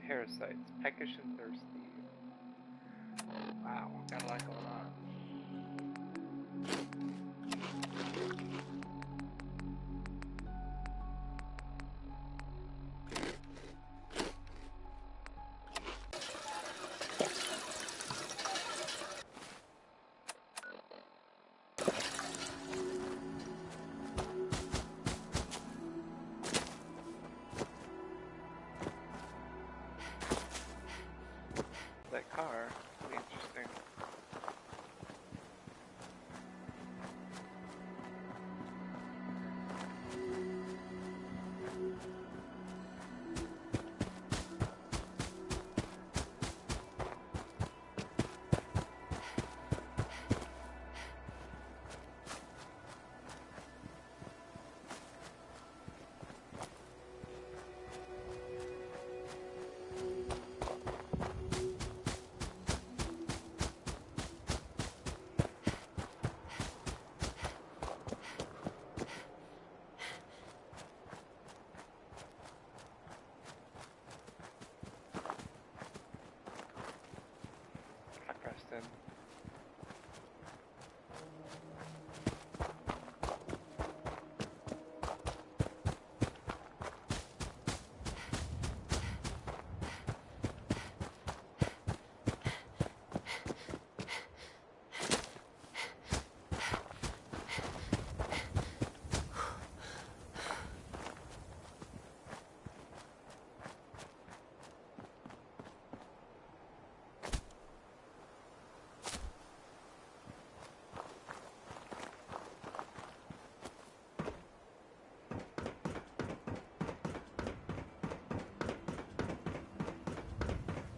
Parasites, peckish and thirsty. Wow, got a lot going on. That car, pretty interesting. Hi, Preston.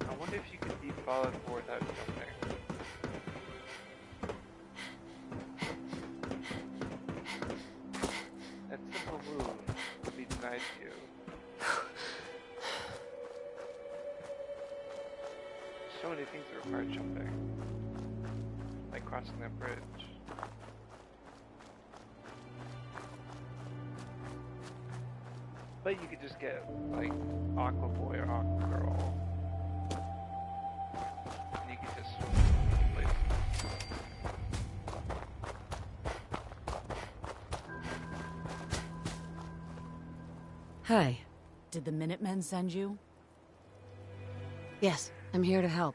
I wonder if you could be followed for without jumping. That simple move will be denied to you. So many things that require jumping. Like crossing that bridge. But you could just get, like, Aqua Boy or Aqua Girl. And you could just swim places. Hi. Did the Minutemen send you? Yes, I'm here to help.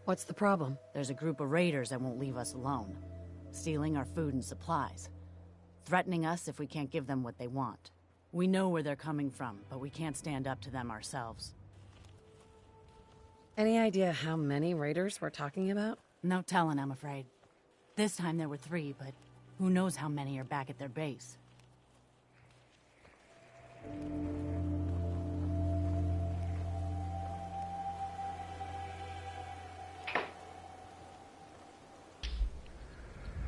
What's the problem? There's a group of raiders that won't leave us alone. Stealing our food and supplies. Threatening us if we can't give them what they want. We know where they're coming from, but we can't stand up to them ourselves. Any idea how many raiders we're talking about? No telling, I'm afraid. This time there were 3, but who knows how many are back at their base.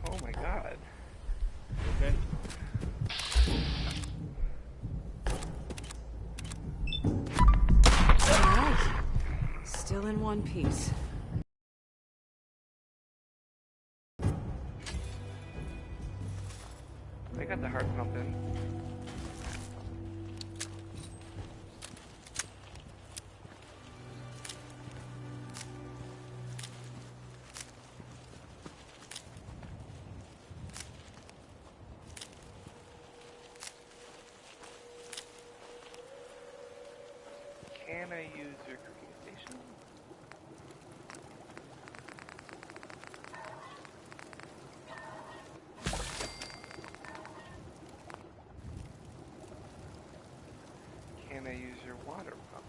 Oh my god. Okay. Alright. Still in one piece. They got the heart pumping. Can I use your cooking station? Can I use your water pump?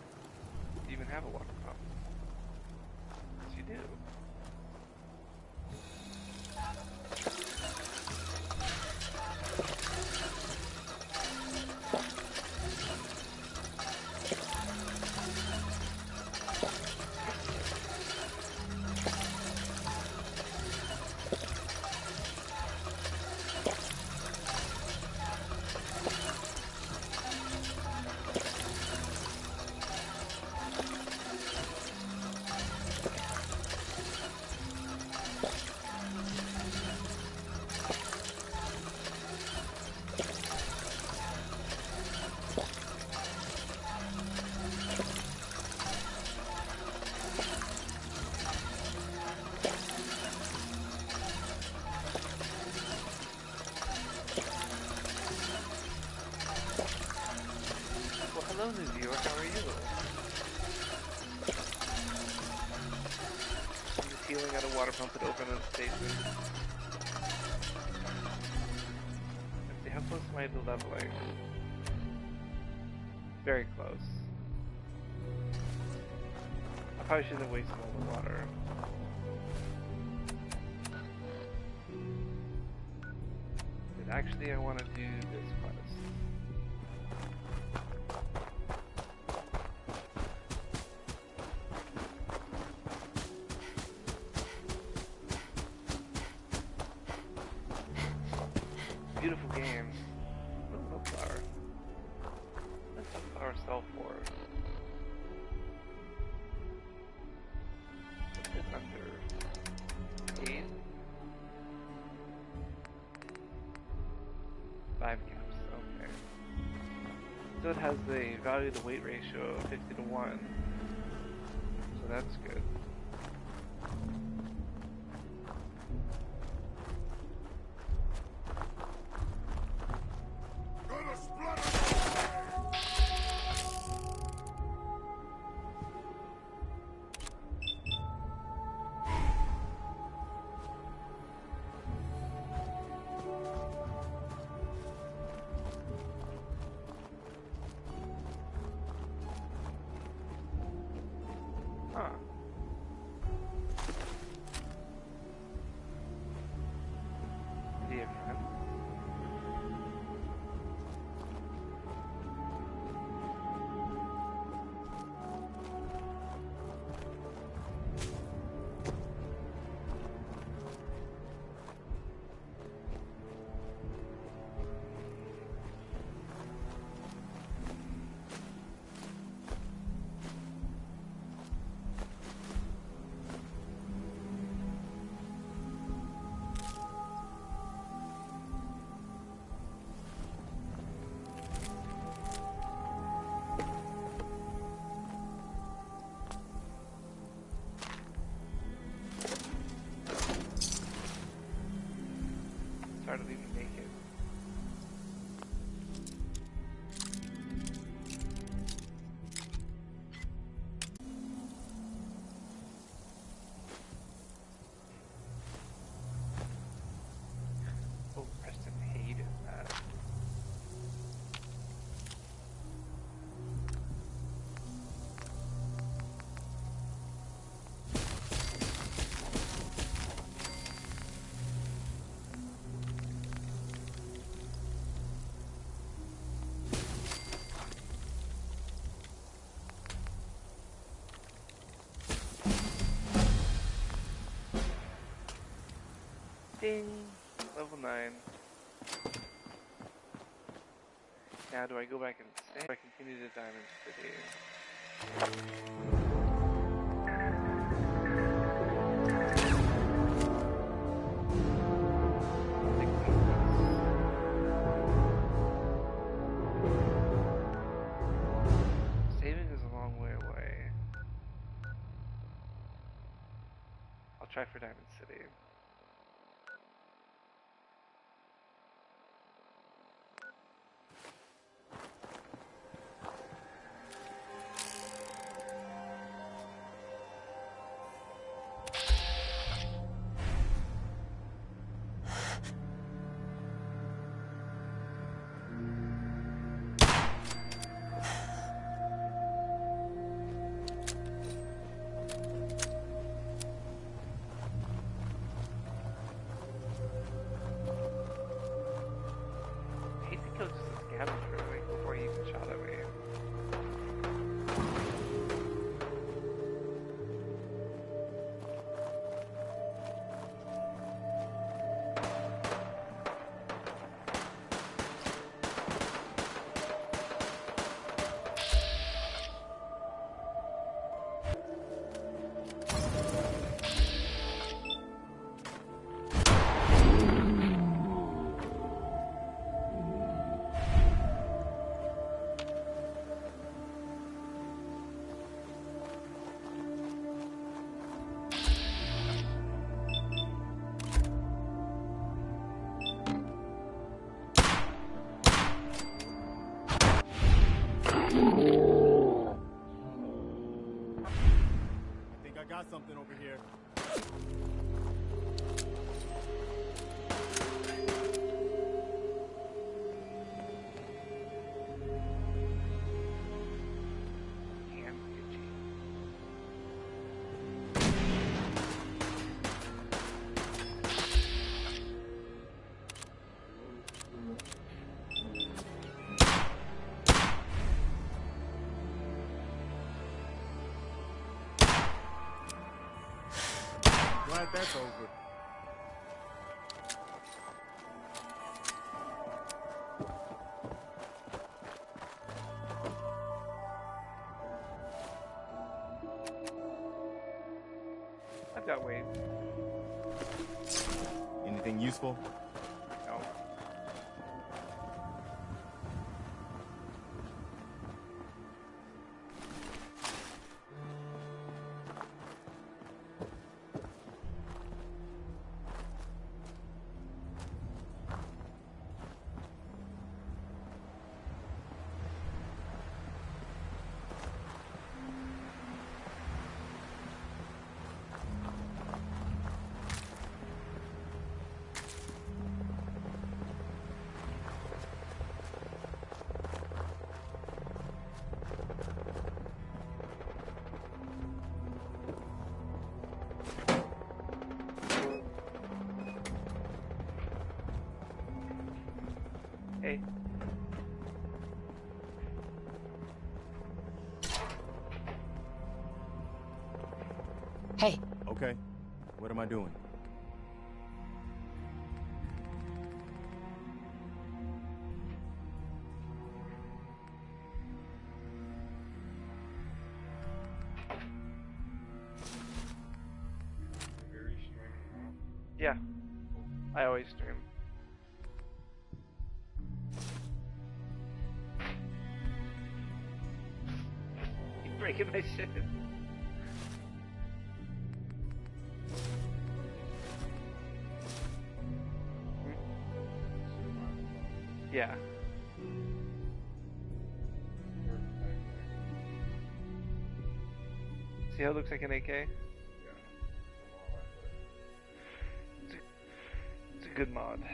Do you even have a water pump? Yes, you do. Hello, new viewer. How are you? I'm just healing at a water pump that opened in the station. Let's see, how close am I to leveling? Very close. I probably shouldn't have wasted all the water. But actually, I want to do this quest. Beautiful game. Oh, flower. What's that flower sell for? What's it under? 8? 5 caps, okay. So it has the value to weight ratio of 50 to 1. So that's good. Huh. Different. It's hard to even make it. Oh, Preston hated that. Ding! Level 9. Now do I go back and stay? Or I continue to Diamond City? I think saving is a long way away. I'll try for Diamond City. I hate to kill just a scavenger like before he even shot at me. got something over here. Damn, itchy. Glad that's over. I've got weight. Anything useful? No. Hey. Hey, Okay. What am I doing? Yeah. I always stream. He's breaking my shit. Yeah. See how it looks like an AK? It's a good mod. Yeah,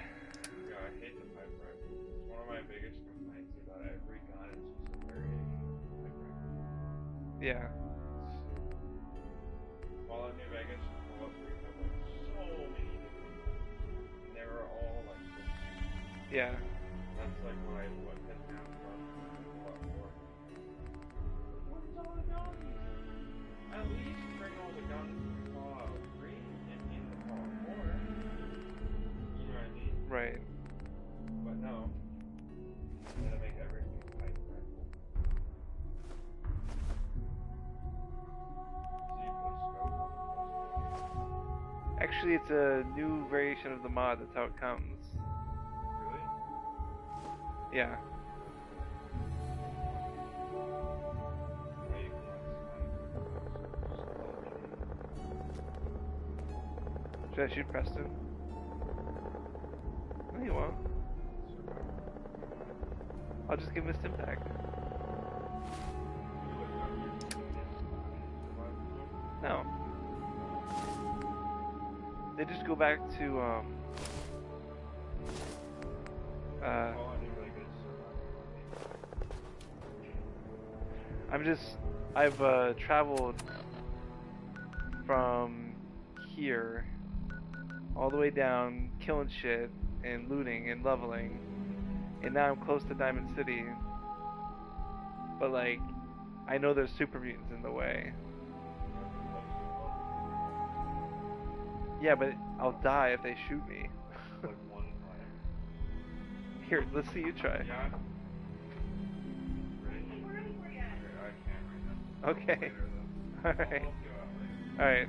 I hate the pipe rifle. It's one of my biggest complaints about every gun. It's just a variation of the pipe rifle. Yeah. While in New Vegas, you pull up, we have like so many different guns. And they were all like so cheap. Yeah. That's like what pissed me off about Fallout 4. What's all the guns? At least bring all the guns from Fallout 3 and in the Fallout 4. You know what I mean? Right. But no. I'm gonna make everything pipe rifle. So you put a scope on the Actually, it's a new variation of the mod. That's how it comes. Really? Yeah. Now you can like Should I shoot Preston? No, you won't. I'll just give him a stim pack. No. They just go back to, I've traveled from here all the way down, killing shit and looting and leveling, and now I'm close to Diamond City. But like, I know there's super mutants in the way. Yeah, but I'll die if they shoot me. like one time. Here, let's see you try. Yeah. Ready? I can't right now. Okay. Later, though. Alright. I'll help you out later. Alright.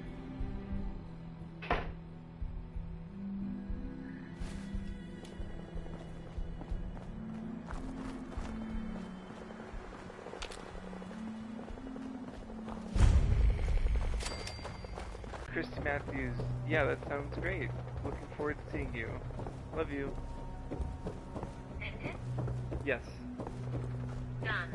Christy Matthews, yeah, that sounds great. Looking forward to seeing you. Love you. Sentence? Yes. Done.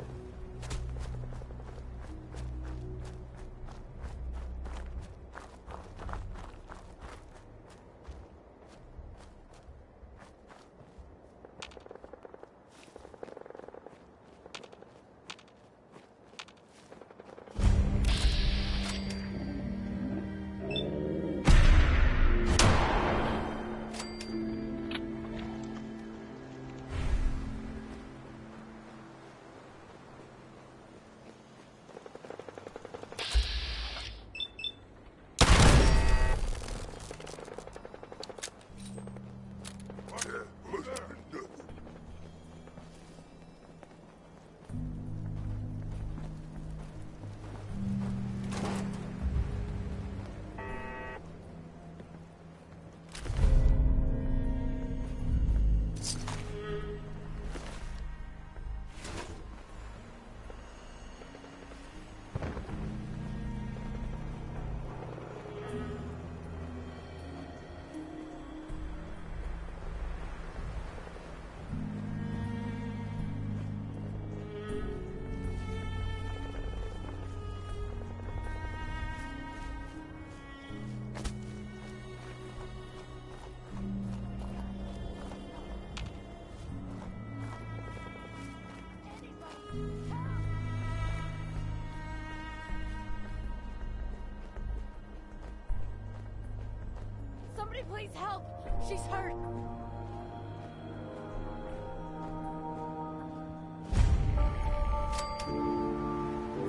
please help! She's hurt!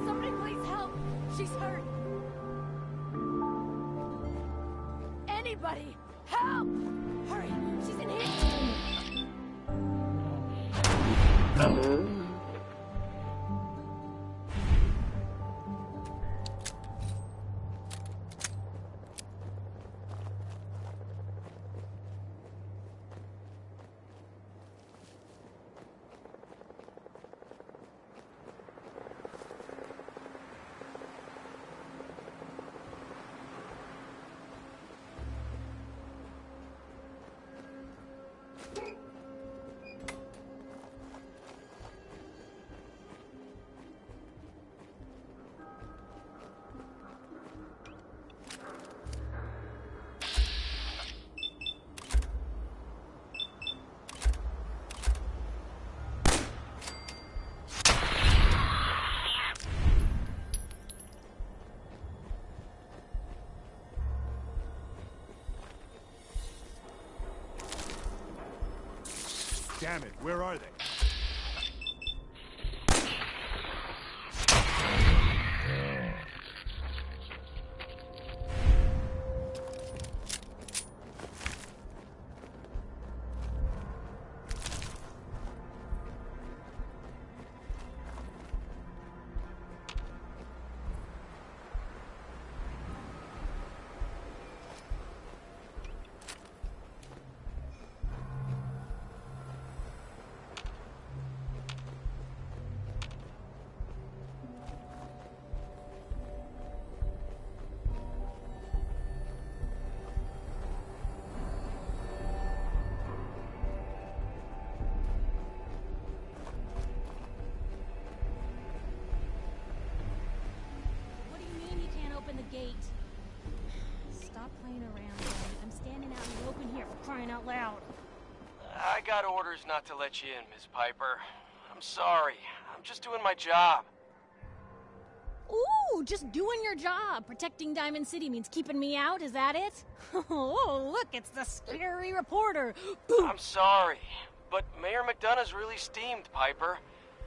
Somebody please help! She's hurt! Anybody! Help! Hurry! She's in here! Damn it, where are they? What do you mean you can't open the gate? Stop playing around, Danny. I'm standing out in the open here for crying out loud. I got orders not to let you in, Miss Piper. I'm sorry. I'm just doing my job. Ooh, just doing your job. Protecting Diamond City means keeping me out, is that it? Oh, look, it's the scary reporter. I'm sorry, but Mayor McDonough's really steamed, Piper.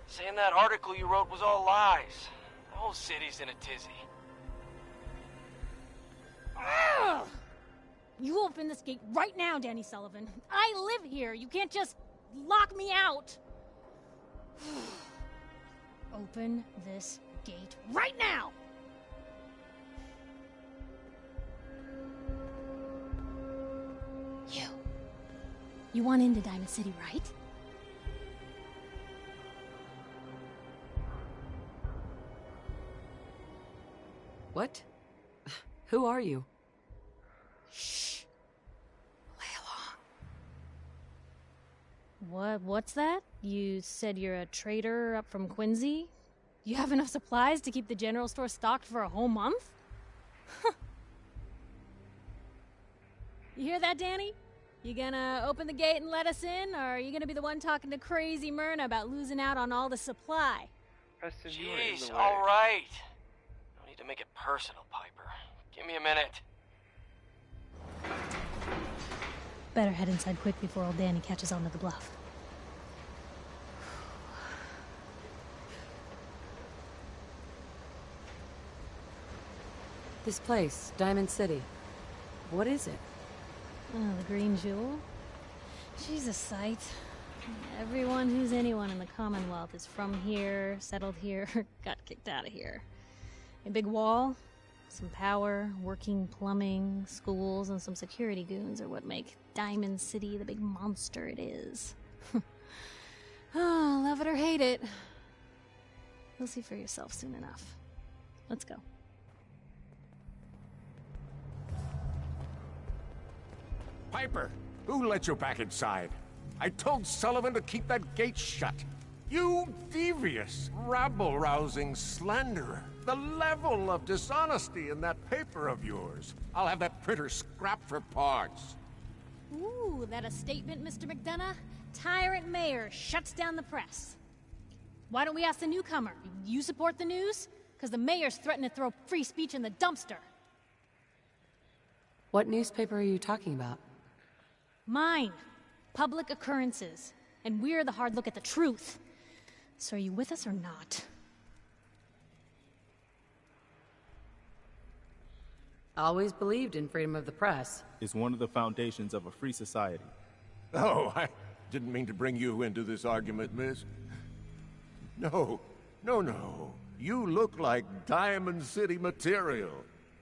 Saying that article you wrote was all lies. The whole city's in a tizzy. Ugh! You open this gate right now, Danny Sullivan. I live here. You can't just lock me out. Open this gate right now! You want into Diamond City, right? What? Who are you? Shh. Play along. What's that? You said you're a trader up from Quincy? You have enough supplies to keep the general store stocked for a whole month? You hear that, Danny? You gonna open the gate and let us in, or are you gonna be the one talking to crazy Myrna about losing out on all the supply? Preston, you are in Jeez, the way. all right. No need to make it personal, Piper. Give me a minute. Better head inside quick before old Danny catches on to the bluff. This place, Diamond City. What is it? Oh, the Green Jewel? She's a sight. Everyone who's anyone in the Commonwealth is from here, settled here, got kicked out of here. A big wall, some power, working plumbing, schools, and some security goons are what make Diamond City the big monster it is. Oh, love it or hate it. You'll see for yourself soon enough. Let's go. Piper, who let you back inside? I told Sullivan to keep that gate shut. You devious, rabble-rousing slanderer. The level of dishonesty in that paper of yours. I'll have that printer scrapped for parts. Ooh, that a statement, Mr. McDonough? Tyrant mayor shuts down the press. Why don't we ask the newcomer? You support the news? Because the mayor's threatened to throw free speech in the dumpster. What newspaper are you talking about? Mine. Public occurrences. And we're the hard look at the truth. So are you with us or not? Always believed in freedom of the press. It's one of the foundations of a free society. Oh, I didn't mean to bring you into this argument, miss. No. You look like Diamond City material.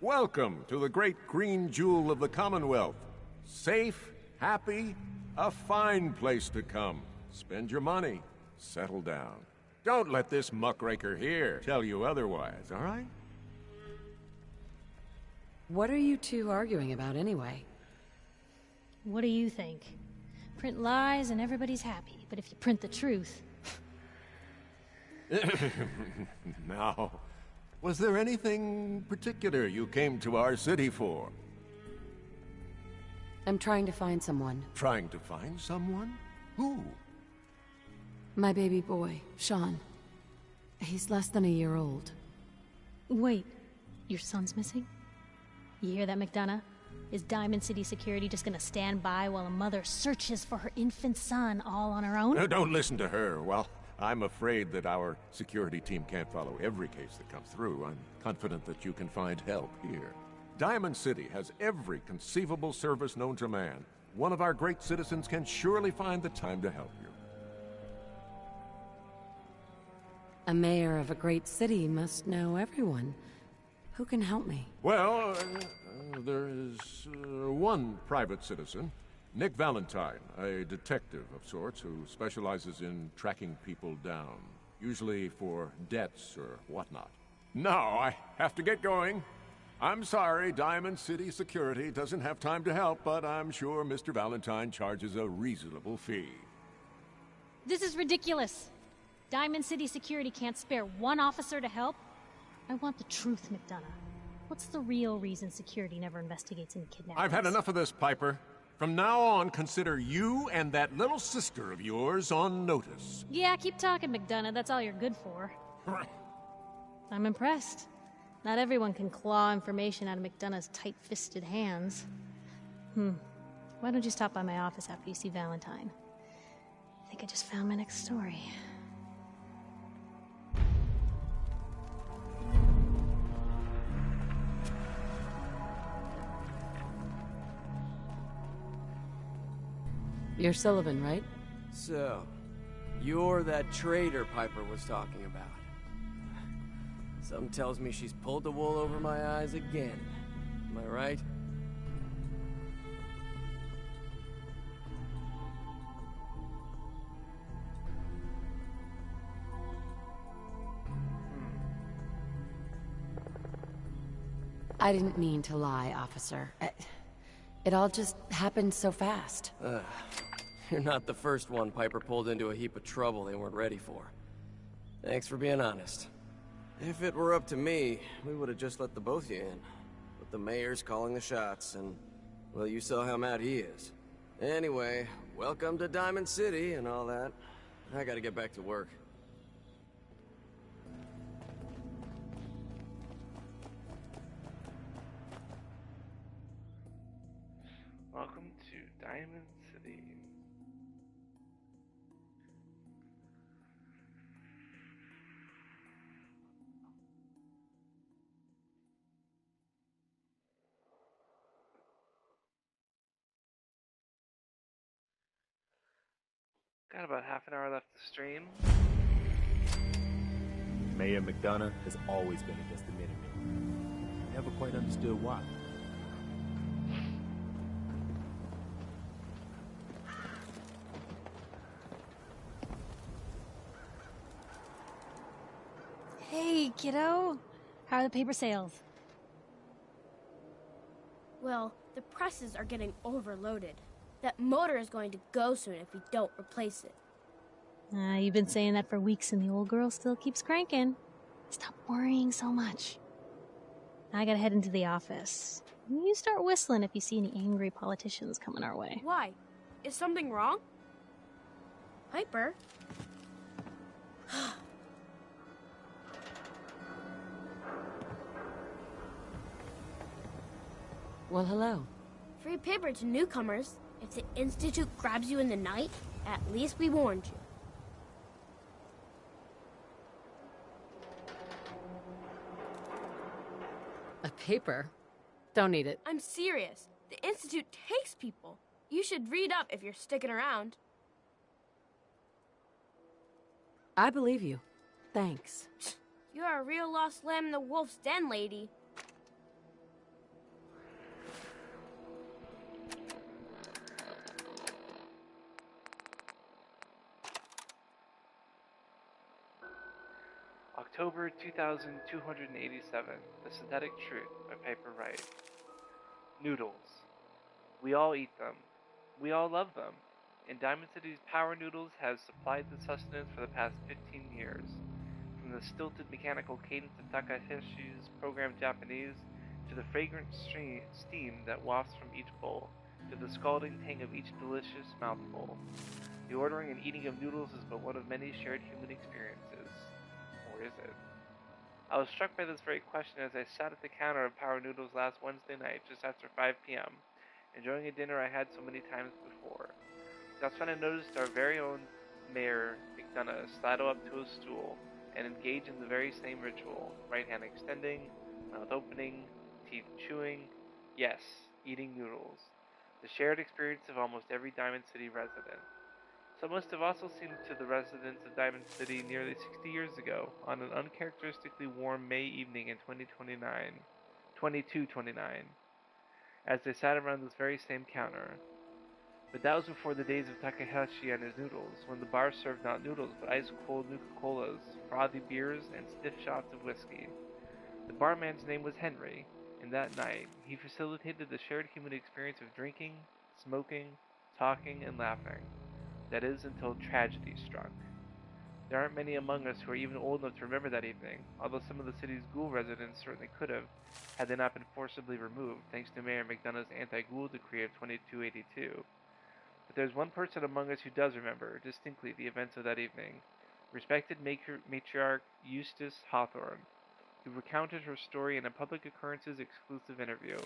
Welcome to the great green jewel of the Commonwealth. Safe, happy, a fine place to come. Spend your money, settle down. Don't let this muckraker here tell you otherwise, all right? What are you two arguing about anyway? What do you think? Print lies and everybody's happy, but if you print the truth... Now, was there anything particular you came to our city for? I'm trying to find someone. Trying to find someone? Who? My baby boy, Sean. He's less than a year old. Wait, your son's missing? You hear that, McDonough? Is Diamond City Security just gonna stand by while a mother searches for her infant son all on her own? No, don't listen to her. Well, I'm afraid that our security team can't follow every case that comes through. I'm confident that you can find help here. Diamond City has every conceivable service known to man. One of our great citizens can surely find the time to help you. A mayor of a great city must know everyone. Who can help me? Well, there is one private citizen, Nick Valentine, a detective of sorts who specializes in tracking people down, usually for debts or whatnot. Now, I have to get going. I'm sorry, Diamond City Security doesn't have time to help, but I'm sure Mr. Valentine charges a reasonable fee. This is ridiculous. Diamond City Security can't spare one officer to help. I want the truth, McDonough. What's the real reason security never investigates any kidnappings? I've had enough of this, Piper. From now on, consider you and that little sister of yours on notice. Yeah, keep talking, McDonough. That's all you're good for. I'm impressed. Not everyone can claw information out of McDonough's tight-fisted hands. Why don't you stop by my office after you see Valentine? I think I just found my next story. You're Sullivan, right? So, you're that traitor Piper was talking about. Something tells me she's pulled the wool over my eyes again. Am I right? I didn't mean to lie, officer. It all just happened so fast. You're not the first one Piper pulled into a heap of trouble they weren't ready for. Thanks for being honest. If it were up to me, we would have just let the both of you in. But the mayor's calling the shots, and, well, you saw how mad he is. Anyway, welcome to Diamond City and all that. I gotta get back to work. Welcome to Diamond City. Got about half an hour left to stream. Mayor McDonough has always been against the Minutemen. Never quite understood why. Hey, kiddo. How are the paper sales? Well, the presses are getting overloaded. That motor is going to go soon if we don't replace it. You've been saying that for weeks and the old girl still keeps cranking. Stop worrying so much. I gotta head into the office. You start whistling if you see any angry politicians coming our way. Why? Is something wrong? Piper? Well, hello. Free paper to newcomers. If the Institute grabs you in the night, at least we warned you. A paper? Don't need it. I'm serious. The Institute takes people. You should read up if you're sticking around. I believe you. Thanks. You're a real lost lamb in the wolf's den, lady. October 2287, The Synthetic Truth by Piper Wright. Noodles. We all eat them. We all love them. And Diamond City's Power Noodles has supplied the sustenance for the past 15 years. From the stilted mechanical cadence of Takahashi's programmed Japanese, to the fragrant steam that wafts from each bowl, to the scalding tang of each delicious mouthful. The ordering and eating of noodles is but one of many shared human experiences. Or is it? I was struck by this very question as I sat at the counter of Power Noodles last Wednesday night, just after 5 p.m., enjoying a dinner I had so many times before. That's when I noticed our very own Mayor McDonough sidle up to a stool and engage in the very same ritual, right hand extending, mouth opening, teeth chewing, yes, eating noodles. The shared experience of almost every Diamond City resident. So it must have also seemed to the residents of Diamond City nearly 60 years ago, on an uncharacteristically warm May evening in 2229, as they sat around this very same counter. But that was before the days of Takahashi and his noodles, when the bar served not noodles but ice-cold Nuka-Colas, frothy beers, and stiff shots of whiskey. The barman's name was Henry, and that night he facilitated the shared human experience of drinking, smoking, talking, and laughing. That is, until tragedy struck. There aren't many among us who are even old enough to remember that evening, although some of the city's ghoul residents certainly could have, had they not been forcibly removed, thanks to Mayor McDonough's anti-ghoul decree of 2282. But there's one person among us who does remember, distinctly, the events of that evening. Respected matriarch Eustace Hawthorne, who recounted her story in a Public Occurrences exclusive interview.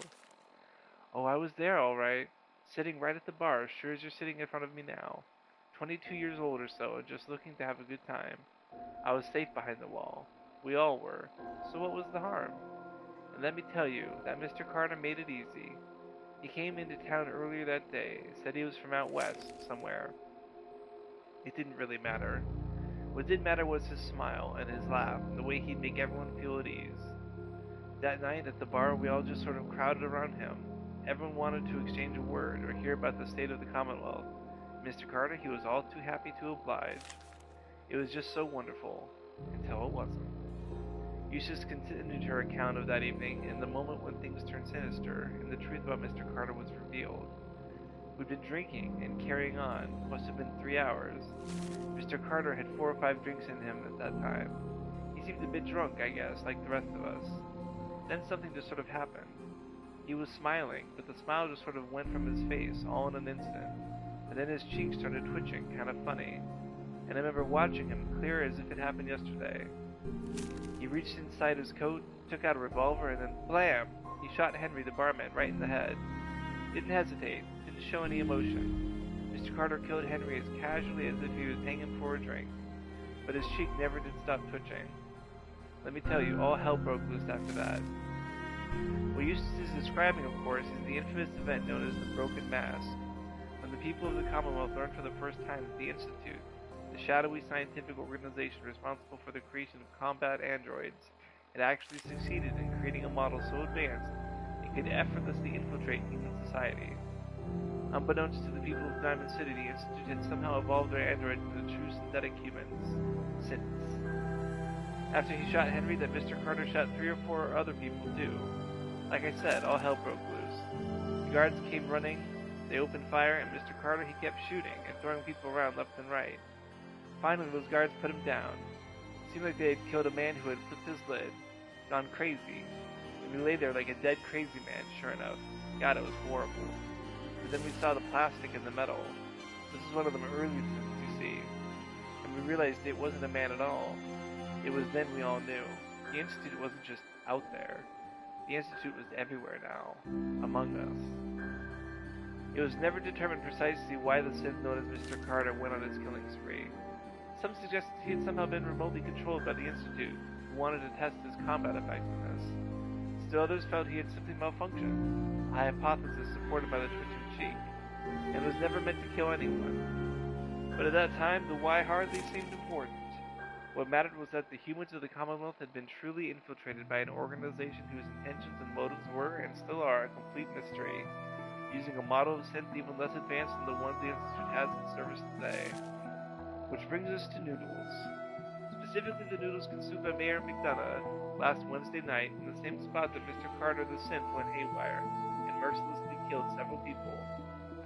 "Oh, I was there all right, sitting right at the bar, sure as you're sitting in front of me now. 22 years old or so, and just looking to have a good time. I was safe behind the wall. We all were. So what was the harm? And let me tell you, that Mr. Carter made it easy. He came into town earlier that day, said he was from out west, somewhere. It didn't really matter. What did matter was his smile, and his laugh, and the way he'd make everyone feel at ease. That night at the bar, we all just sort of crowded around him. Everyone wanted to exchange a word, or hear about the state of the Commonwealth. Mr. Carter, he was all too happy to oblige. It was just so wonderful, until it wasn't." Eustace continued her account of that evening in the moment when things turned sinister, and the truth about Mr. Carter was revealed. We'd been drinking and carrying on, must have been 3 hours. Mr. Carter had 4 or 5 drinks in him at that time. He seemed a bit drunk, I guess, like the rest of us. Then something just sort of happened. He was smiling, but the smile just sort of went from his face, all in an instant. And then his cheeks started twitching, kind of funny. And I remember watching him, clear as if it happened yesterday. He reached inside his coat, took out a revolver, and then blam! He shot Henry, the barman, right in the head. Didn't hesitate, didn't show any emotion. Mr. Carter killed Henry as casually as if he was hanging for a drink. But his cheek never did stop twitching. Let me tell you, all hell broke loose after that. What Eustace is describing, of course, is the infamous event known as the Broken Mask. When the people of the Commonwealth learned for the first time that the Institute, the shadowy scientific organization responsible for the creation of combat androids, had actually succeeded in creating a model so advanced it could effortlessly infiltrate human society. Unbeknownst to the people of Diamond City, the Institute had somehow evolved their androids into true synthetic humans. Synths. After he shot Henry, that Mr. Carter shot 3 or 4 other people too. Like I said, all hell broke loose. The guards came running, they opened fire, and Mr. Carter, he kept shooting and throwing people around left and right. Finally, those guards put him down. It seemed like they had killed a man who had flipped his lid, gone crazy, and he lay there like a dead crazy man, sure enough. God, it was horrible. But then we saw the plastic and the metal. This is one of them early synths you see. And we realized it wasn't a man at all. It was then we all knew. The Institute wasn't just out there. The Institute was everywhere now, among us. It was never determined precisely why the synth known as Mr. Carter went on his killing spree. Some suggested he had somehow been remotely controlled by the Institute, who wanted to test his combat effectiveness. Still others felt he had simply malfunctioned, a hypothesis supported by the twitching cheek, and was never meant to kill anyone. But at that time, the why hardly seemed important. What mattered was that the humans of the Commonwealth had been truly infiltrated by an organization whose intentions and motives were, and still are, a complete mystery, using a model of synth even less advanced than the ones the Institute has in service today. Which brings us to Noodles. Specifically the noodles consumed by Mayor McDonough last Wednesday night in the same spot that Mr. Carter the synth went haywire and mercilessly killed several people.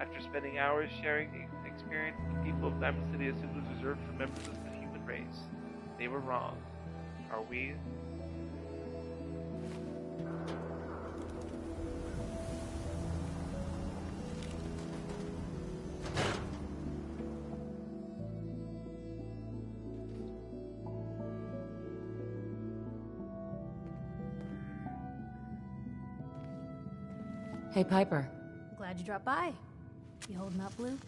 After spending hours sharing the experience, the people of Diamond City assumed was reserved for members of the human race. They were wrong. Are we? Hey, Piper. Glad you dropped by. You holding up, Blue?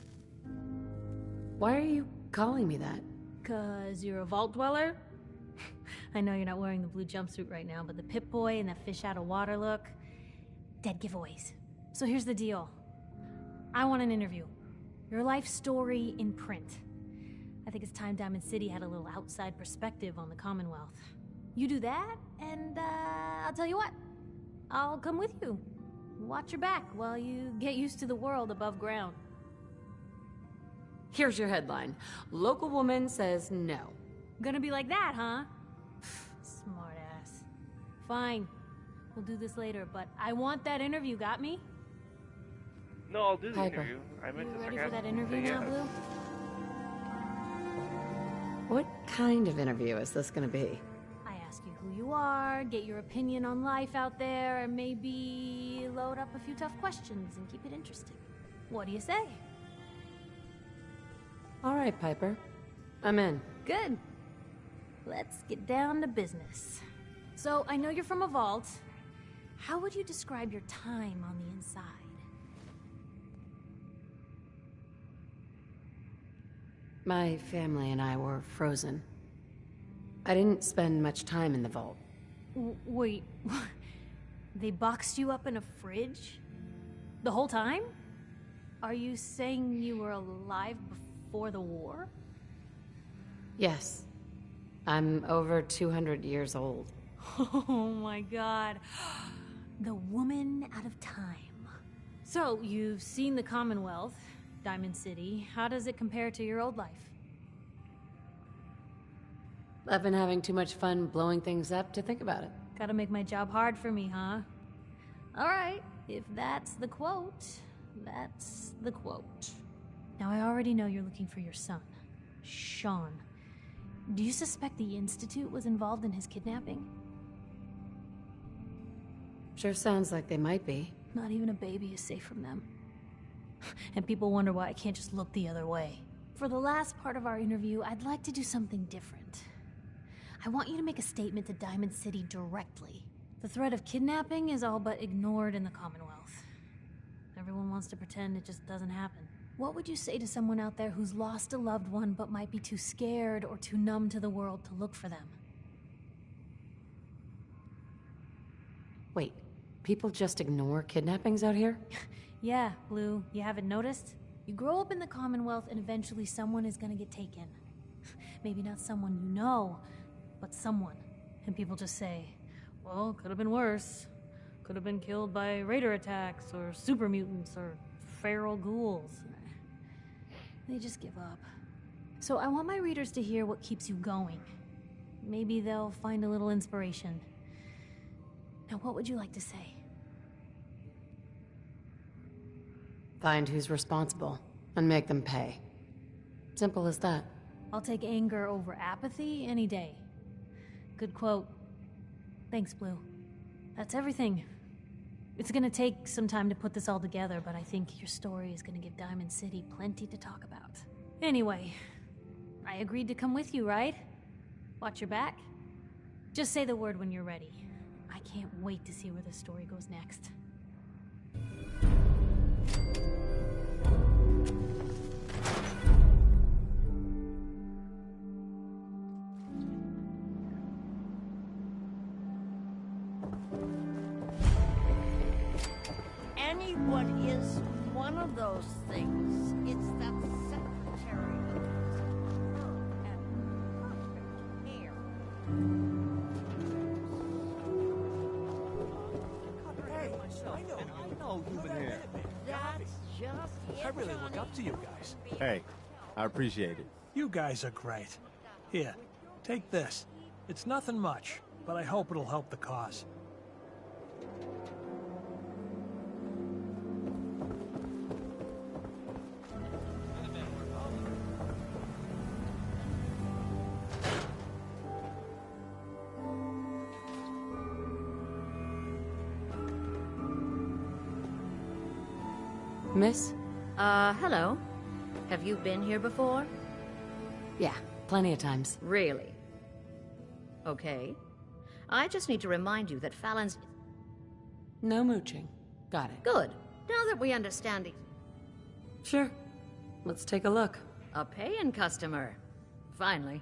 Why are you calling me that? 'Cause you're a vault dweller? I know you're not wearing the blue jumpsuit right now, but the Pip-Boy and that fish out of water look, dead giveaways. So here's the deal. I want an interview. Your life story in print. I think it's time Diamond City had a little outside perspective on the Commonwealth. You do that, and I'll tell you what. I'll come with you. Watch your back while you get used to the world above ground. Here's your headline. Local woman says no. Gonna be like that, huh? Smartass. Fine. We'll do this later, but I want that interview, got me? No, I'll do the Piper. interview. I meant You to ready for that sarcastically interview say now, yes. Blue? What kind of interview is this gonna be? I ask you who you are, get your opinion on life out there, and maybe load up a few tough questions and keep it interesting. What do you say? All right, Piper. I'm in. Good. Let's get down to business. So, I know you're from a vault. How would you describe your time on the inside? My family and I were frozen. I didn't spend much time in the vault. Wait, they boxed you up in a fridge? The whole time? Are you saying you were alive before the war? Yes. I'm over 200 years old. Oh my god. The woman out of time. So, you've seen the Commonwealth, Diamond City. How does it compare to your old life? I've been having too much fun blowing things up to think about it. Gotta make my job hard for me, huh? Alright, if that's the quote, that's the quote. Now, I already know you're looking for your son, Sean. Do you suspect the Institute was involved in his kidnapping? Sure sounds like they might be. Not even a baby is safe from them. And people wonder why I can't just look the other way. For the last part of our interview, I'd like to do something different. I want you to make a statement to Diamond City directly. The threat of kidnapping is all but ignored in the Commonwealth. Everyone wants to pretend it just doesn't happen. What would you say to someone out there who's lost a loved one but might be too scared or too numb to the world to look for them? Wait, people just ignore kidnappings out here? Yeah, Blue, you haven't noticed? You grow up in the Commonwealth and eventually someone is gonna get taken. Maybe not someone you know, but someone. And people just say, well, could have been worse. Could have been killed by raider attacks, or super mutants, or feral ghouls. They just give up. So I want my readers to hear what keeps you going. Maybe they'll find a little inspiration. Now, what would you like to say? Find who's responsible and make them pay. Simple as that. I'll take anger over apathy any day. Good quote. Thanks, Blue. That's everything. It's gonna take some time to put this all together, but I think your story is gonna give Diamond City plenty to talk about. Anyway, I agreed to come with you, right? Watch your back? Just say the word when you're ready. I can't wait to see where this story goes next. is one of those things. It's that secretary who is superb and perfect hair. Hey, I know human hair. That's just it, I really look Johnny. up to you guys. Hey, I appreciate it. You guys are great. Here, take this. It's nothing much, but I hope it'll help the cause. Miss? Hello. Have you been here before? Yeah, plenty of times. Really? Okay. I just need to remind you that Fallon's... No mooching. Got it. Good. Now that we understand it. Sure. Let's take a look. A paying customer. Finally.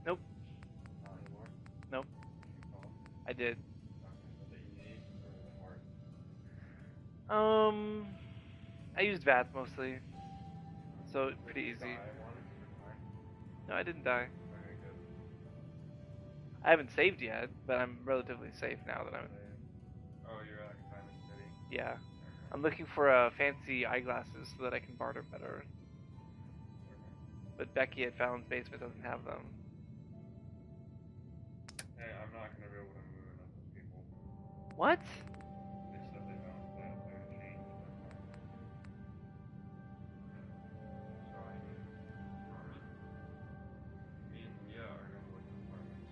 Nope. Nope. I did. I used VATS mostly, so pretty easy. No, I didn't die. I haven't saved yet, but I'm relatively safe now that I'm... Oh, you're at Diamond City? Yeah. I'm looking for fancy eyeglasses so that I can barter better. But Becky at Fallon's basement doesn't have them. Hey, I'm not gonna be able to move enough those people. What? They said they don't, they're changed. So I mean, me and Leah are gonna look at apartments.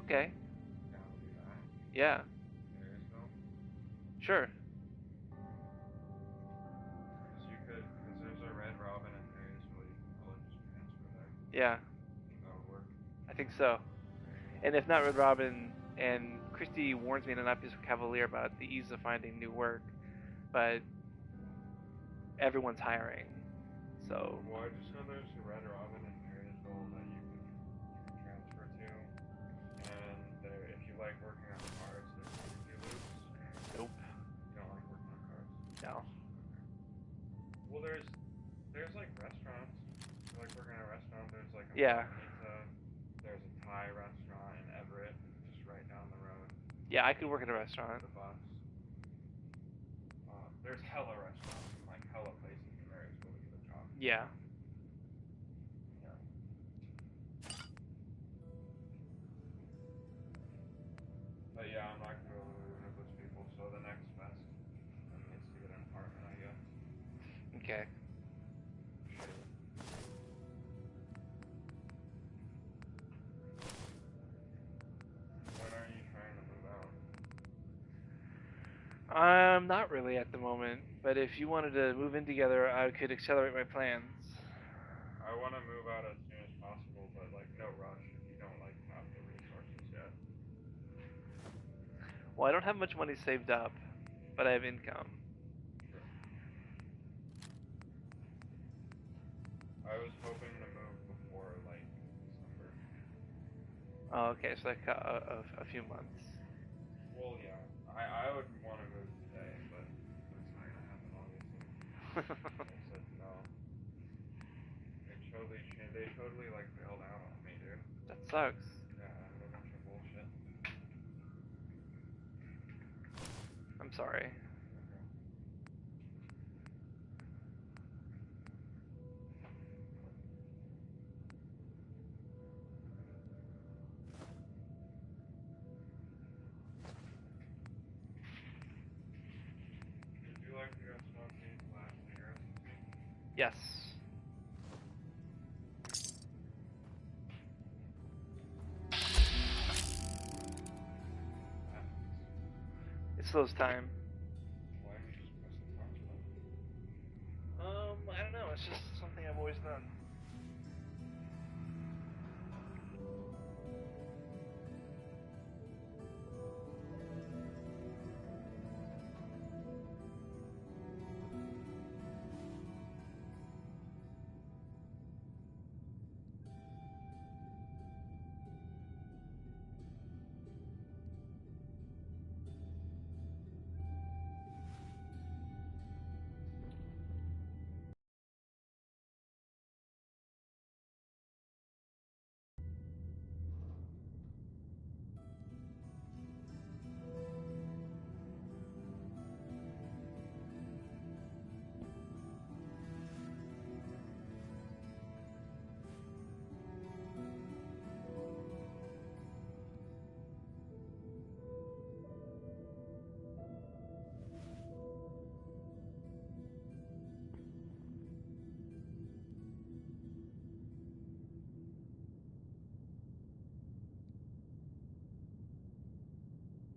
Okay. Down to do that. Yeah. Marysville. Sure. Because you could, because there's a Red Robin in Marysville, you can probably just transfer there. Yeah. That would work. I think so. And if not Red Robin, and Christy warns me to not be so cavalier about the ease of finding new work, but everyone's hiring, so... Well, I just know there's a Red Robin in Marysville that you can transfer to, and there, if you like working on cars, there's barbecue loops. Nope. You don't like working on cars? No. Well, there's like restaurants. If you like working at a restaurant, there's like a Yeah. pizza. There's a Thai restaurant in Everett, just right down the road. Yeah, I could work at a restaurant. The bus. There's hella restaurants and like hella places in Marysville to get a job. Yeah. Yeah. But yeah, I'm not gonna be able to move with those people, so the next best thing is to get an apartment, I guess. Okay. When are you trying to move out? Not really at the moment, but if you wanted to move in together, I could accelerate my plans. I want to move out as soon as possible, but like no rush if you don't like have the resources yet. Well, I don't have much money saved up, but I have income. Sure. I was hoping to move before like December. Oh, okay, so like a few months. Well, yeah, I would want to move today, but that's not gonna happen, obviously. They said no. They totally like bailed out on me, dude. That sucks. Yeah, a bunch of bullshit. I'm sorry. Okay. Would you like to go smoke these last cigarettes with me? Yes. slows time. Why don't you just press the punch button? I don't know. It's just something I've always done.